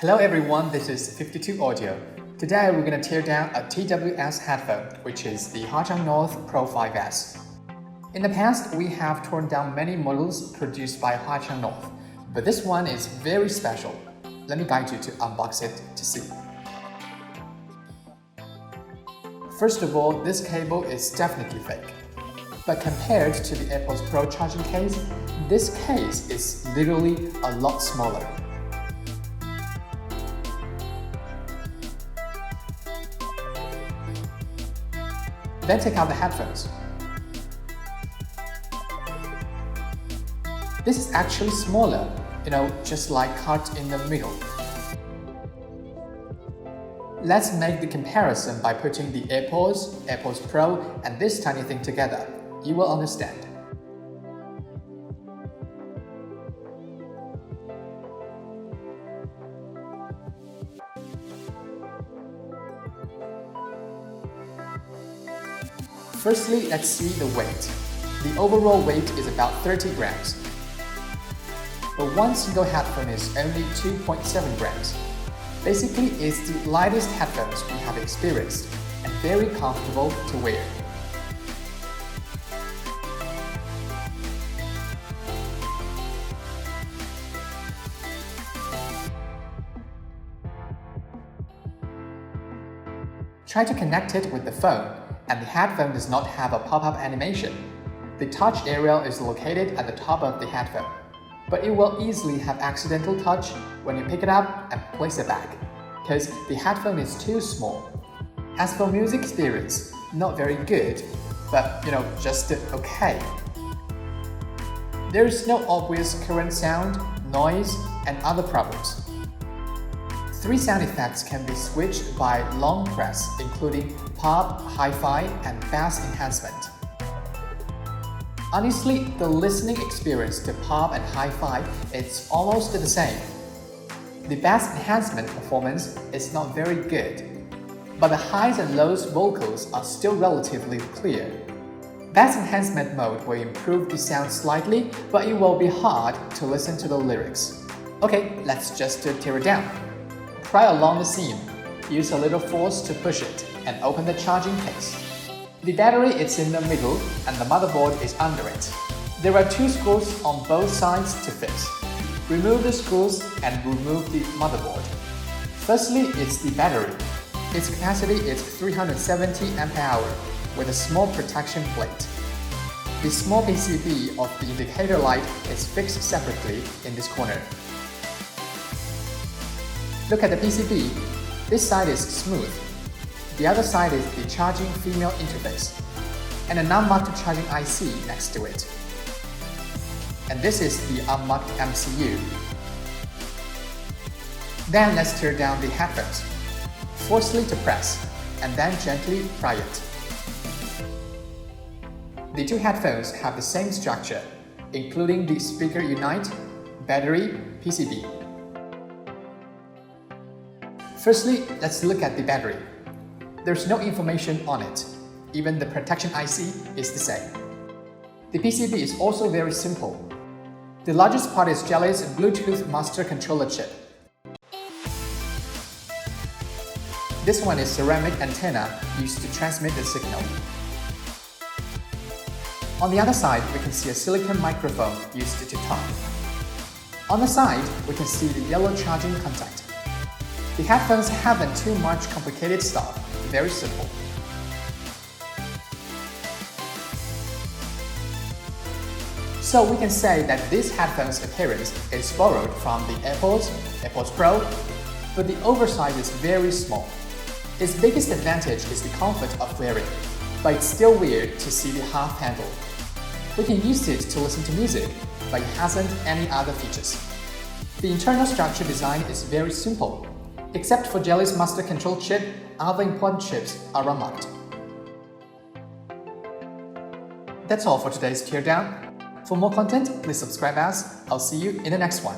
Hello everyone, this is 52 Audio. Today we're going to tear down a TWS headphone, which is the Huaqiang North Pro 5S. In the past, we have torn down many models produced by Huaqiang North, but this one is very special. Let me guide you to unbox it to see. First of all, this cable is definitely fake. But compared to the AirPods Pro charging case, this case is literally a lot smaller. Then take out the headphones. This is actually smaller, just like cut in the middle. Let's make the comparison by putting the AirPods Pro, and this tiny thing together. You will understand. Firstly, let's see the weight. The overall weight is about 30 grams. But one single headphone is only 2.7 grams. Basically, it's the lightest headphones we have experienced and very comfortable to wear. Try to connect it with the phone, and the headphone does not have a pop-up animation. The touch area is located at the top of the headphone, but it will easily have accidental touch when you pick it up and place it back, because the headphone is too small. As for music experience, not very good, but just okay. There is no obvious current sound, noise, and other problems. 3 sound effects can be switched by long press, including pop, hi-fi, and bass enhancement. Honestly, the listening experience to pop and hi-fi is almost the same. The bass enhancement performance is not very good, but the highs and lows vocals are still relatively clear. Bass enhancement mode will improve the sound slightly, but it will be hard to listen to the lyrics. Okay, let's just tear it down. Pry along the seam, use a little force to push it, and open the charging case. The battery is in the middle and the motherboard is under it. There are 2 screws on both sides to fit. Remove the screws and remove the motherboard. Firstly, it's the battery. Its capacity is 370 Ah with a small protection plate. The small PCB of the indicator light is fixed separately in this corner. Look at the PCB. This side is smooth. The other side is the charging female interface, and a non-marked charging IC next to it. And this is the unmarked MCU. Then let's tear down the headphones. Forcefully to press, and then gently pry it. The 2 headphones have the same structure, including the speaker unite, battery, PCB. Firstly, let's look at the battery. There's no information on it. Even the protection IC is the same. The PCB is also very simple. The largest part is Jelly's Bluetooth master controller chip. This one is ceramic antenna used to transmit the signal. On the other side, we can see a silicone microphone used to talk. On the side, we can see the yellow charging contact. The headphones haven't too much complicated stuff, very simple. So we can say that this headphone's appearance is borrowed from the AirPods Pro, but the oversize is very small. Its biggest advantage is the comfort of wearing, but it's still weird to see the half handle. We can use it to listen to music, but it hasn't any other features. The internal structure design is very simple. Except for Jelly's master control chip, other important chips are unmarked. That's all for today's teardown. For more content, please subscribe us. I'll see you in the next one.